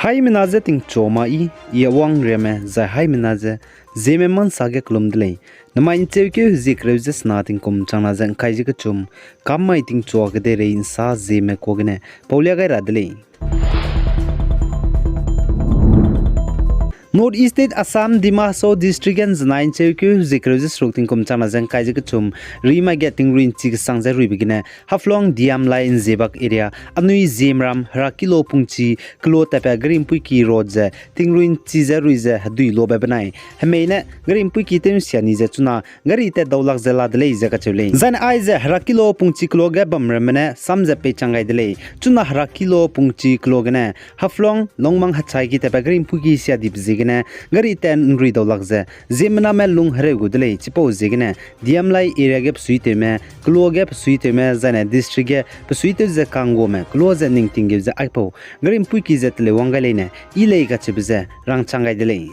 Hai menaze ting choma I wang reme za hai menaze Zeme man sage klumdle nama in chewke zikreuses nating kum chana zang kaiji ka chum kamma iting chwa gade re in sa zeme kogne paulia gai radle North East State Assam Dima So District and Nine Chewku Zikreuses Rukting kum chana zang kaiji ka chum rima getting ruin chig sangza rui begine haflong diam lai in zebak area anui zemram harakilo pungchi klo tapa grim puiki road ze ting ruin chiza ruize hadui lo bebanai hameina grim puiki tem siani ze chuna gari te dawlak zela dele ze ka chule zan ai ze harakilo pungchi klo ga bamramane samza pe changai dele chuna harakilo pungchi klo gane haflong longmang hachai ki tapa grim puiki sia dip gari ten nri dawlak ze zemna me lung hare gudle chipo zegene diamlai area gap suite me klo gap suite me zane district ge suite ze kango me close ning ting ze aipo gari puiki ze tle wangale ne ile ga chibze rang changai dele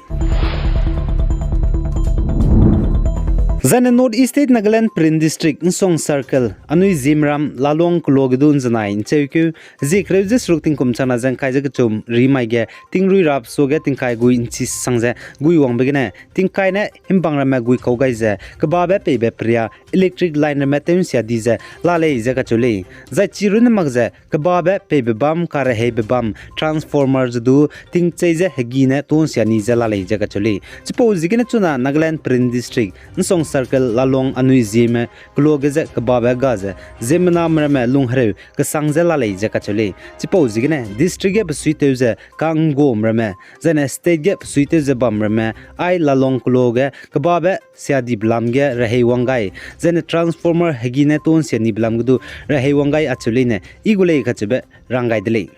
Zane North East State Nagaland Print District Nsong Circle Anui Zimram Lalong Kulogdun Zanai Chewku Zikreuses Rukting Kum Chana Zang Kaija Chum Rimai Ge Tingrui Rap Soge Tingkai Gui Inchi Sangze Gui Wang Begene Tingkai Ne Himbang Rama Gui Kogai Ze Kababe Pebe Priya Electric Line Metem Sia Dize Lale Zeka Chule Zai Chirun Magze Kababe Pebe Bam Kare Hebe Bam Transformers Du Ting Cheze Hegine Ton Sia Nize Lale Zeka Chule Chipo Zigene Chuna Nagaland Print District Nsong Circle lalong anui zeme klogeze kababa gaze zemna mrame lunghre ka sangze lalai jaka chole chipo zigene district ge suiteuze kango mrame zane state ge suiteuze bamrame ai lalong kloge kababa siadi blamge rahei wangai zane transformer hegine ton siani blamgudu rahei wangai achule ne igule khachebe rangai dele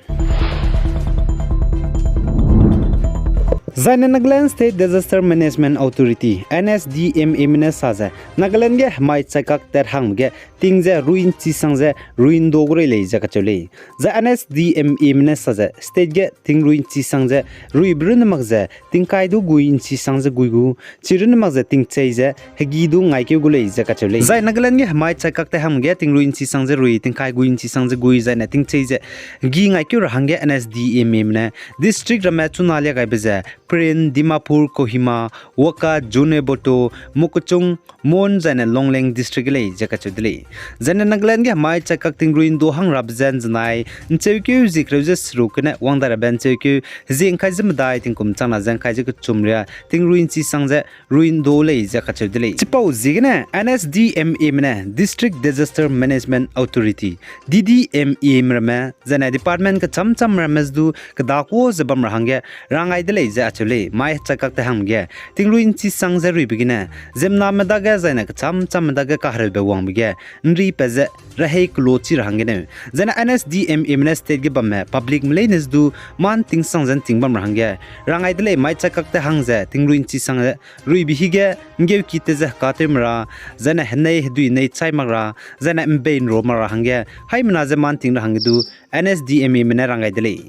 Zane Nagaland State Disaster Management Authority NSDMA Saza Nagaland ge mai chakak ter hangge tingze ruin chi sangze ruin dogre le jaka chole za NSDMA Saza state ge ting ruin chi sangze rui brun magze ting kaidu guin chi sangze guigu chirun magze ting cheize hegi du ngai ke gule jaka chole za Nagaland ge mai chakak ter hangge ting ruin chi sangze rui ting kai guin chi sangze gui za na ting cheize gi ngai ke hangge NSDMA district rama chunalia gai beze Prin, Dimapur, Kohima, Waka, Juneboto, Mukuchung, Mon Zane Longleng District Lay, Jakachudle. Zane Nagaland Mai Chakak Tingruin Dohang Rabzan Zanai, Ncheuku Zikreuses Rukene, Wandara Ben Cheuku, Zing Kazim Dai Tinkum Chana Zan Kajak Chumria, Tingruin Sangze, Ruin Dole, Jakachudle. Chipo Zigene, NSDMA, District Disaster Management Authority, DDMA Mrame, Zane Department Kacham Cham Ramesdu, Kadako Zabam Range, Rangai Dele. Mai chakak te hamge tingruin chi sangze ri bigine zemna medaga zaina cham cham medaga ka harbe wang bige nri peze rahei klochi rahangene zena NSDMA state ge bamme public mlenes du man ting sangzen tingbam rahange rangai dele mai chakak te hangze tingruin chi sangze ri bihige ngeu kite ze katemra zena henei dui nei chaimagra zena mbein ro mara hange haimna ze man ting rahange du NSDMA mena rangai dele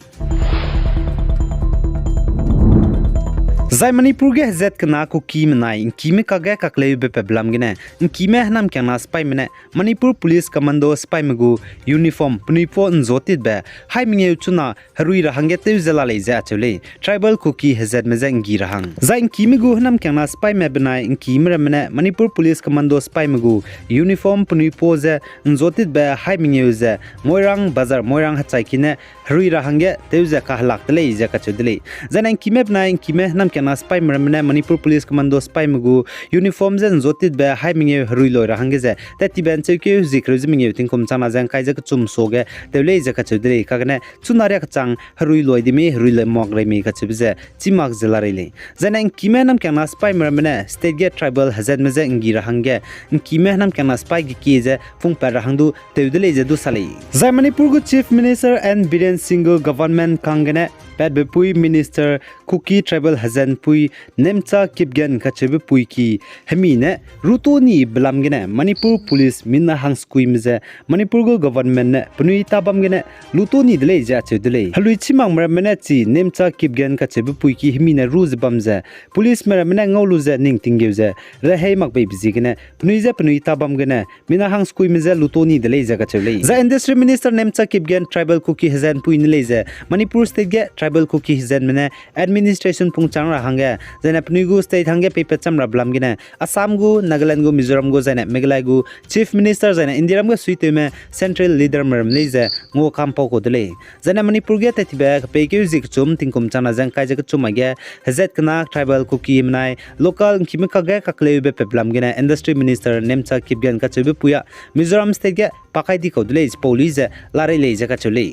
Zai Manipur ge zet kana ko kim nai kim ka ga kaklei be peblam gene kim hanam kana spy mene Manipur police commando spy megu uniform punipo nzotit be hai minge chuna harui rahange te zela le za chule tribal cookie hazet mezang gi rahang zai kim gu hanam kana spy me benai kim mene Manipur police commando spy megu uniform punipo ze nzotit be hai minge ze moirang bazar moirang hachai kine harui rahange te za ka halak le za ka chudle zai kim benai kim hanam kana spy mramne Manipur police commando spy mugu uniform zen zotit be hai minge hrui loi rahange ze tati ben cheke zikruz minge tingkom chana jang kai jak chum soge tele jaka chudre kagne chunare chang hrui loi dimi hrui le mok re mi ka chibze chimak zelarele zanang kimenam kana spy mramne state get tribal hazad meze ngi rahange kimenam kana spy gi keze fung par rahangdu tewdele je du sale zai Manipur gu chief minister and Biren Singh government kangene Pet Bepui minister Cookie tribal hazad hezen pui nemcha kipgen kachebe pui ki hemine rutoni blamgene Manipur police minna hangskui mze Manipur go government ne pnui tabam gene lutoni dele ja chedele halui chimang mramene chi nemcha kipgen kachebe pui ki hemine ruz bamze police mramene ngolu ze ning tingyuze rehei makbe bizigene pnui ze pnui tabam gene minna hangskui mze lutoni dele ja kachele za industry minister nemcha kipgen tribal cookie hezen pui nile ze Manipur state ge tribal cookie hezen mene administration pungchang ra hange zena pnui gu state hange paper chamra blam gene Assam gu Nagaland gu Mizoram gu zena Meghalaya gu chief minister zena Indiram gu suite me central leader mer mleze ngo kampo ko dele zena Manipur ge tatiba pe ke zik chum tingkum chana jang kai jak chuma ge hezet kana tribal cookie mnai local kimika ge kakle be peblam gene industry minister nemcha kipgen ka chebe puya Mizoram state ge pakai di ko dele police lare le jaka chole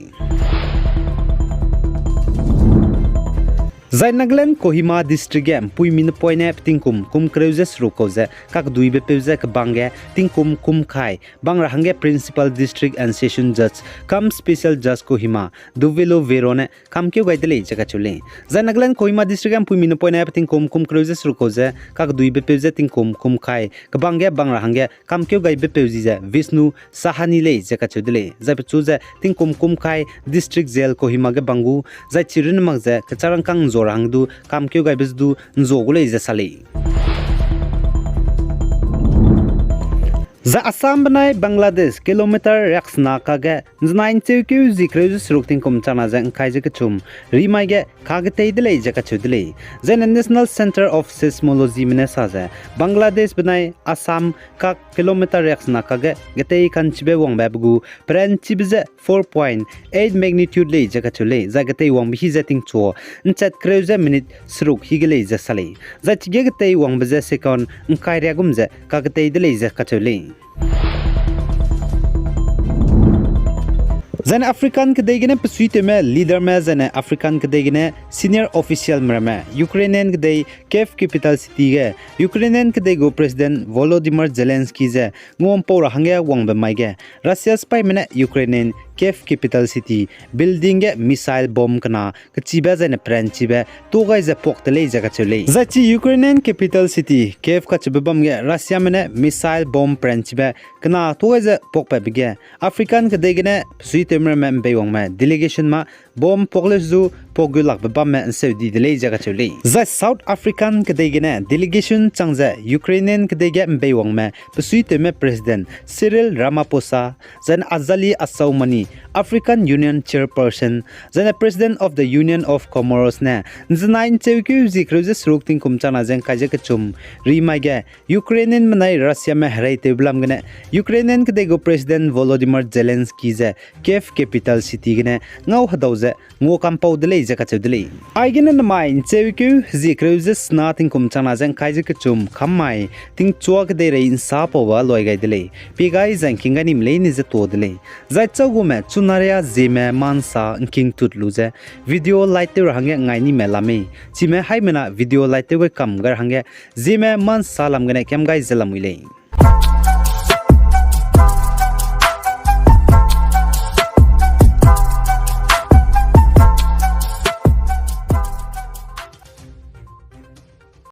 Zai Nagaland Kohima district gem pui min poine tingkum kum kreuses rukoze kak duibe peuze k bange tingkum kum khai bangra hange principal district and session judge kam special judge Kohima duvelo verone kam kyo gaidele jaga chule Zai Nagaland Kohima district gem pui min poine tingkum kum kreuses rukoze kak duibe peuze tingkum kum khai k bange bangra hange kam kyo gaibe peuzize Vishnu Sahani le jaga chudele zai chuze tingkum kum khai district jail Kohima ge bangu zai chirin magze kacharang kang orang du kam kyo gai bis du nzogule je sale za Assam banai Bangladesh kilometer raksna kage znain chekyu zikreju srukting kum chana jang khaije ke chum rimai ge khagte dele jaka chudle zen national center of seismology mine saja Bangladesh banai Assam ka kilometer raksna kage gete kanchibe wong babgu pran chibze 4.8 magnitude le jaka chule za gete wong bi jating cho nchat kreuje minute sruk higele je sale za chige gete wong bje second nkai regumje ka gete dele jaka chule Zan African kadegine psuite me leader me zan African kadegine senior official me Ukrainian kadei Kiev capital city ge Ukrainian kadego president Volodymyr Zelensky ze ngom pora hange wongbe maige Russia spy mena Ukrainian Kiev capital city building ge missile bomb kana kachiba zan pranchiba to gai ze poktele jaga chole zachi Ukrainian capital city Kiev ka chibam ge Russia mena missile bomb pranchiba kana to gai ze pokpa bige African kadegine psuite me bewong me delegation ma bom poglezu pogulak bam me saudi dele jaga chole za South African kadegine delegation changza Ukrainian kadege bewong me psuite me president Cyril Ramaphosa zan Azali Assaumani African Union chairperson zan president of the Union of Comoros na znain chewku zikruze srukting kumchana jang kaje ke chum rimage Ukrainian manai Russia me harai teblam gane Ukrainian kadego president Volodymyr Zelensky ze Kiev capital city gane ngau hadauze ngo kampau dele jaka chudele aigene namain chewku zikruze snating kumchana jang kaje ke chum khammai ting chuak de re insa powa loigai dele pigai jang kingani mle ni je to dele zaichagu me chunaria Zeme mansa king tutluze video light te hange ngaini melame chime haimena video light te kam gar hange Zeme man salam gane kem gai zelamuile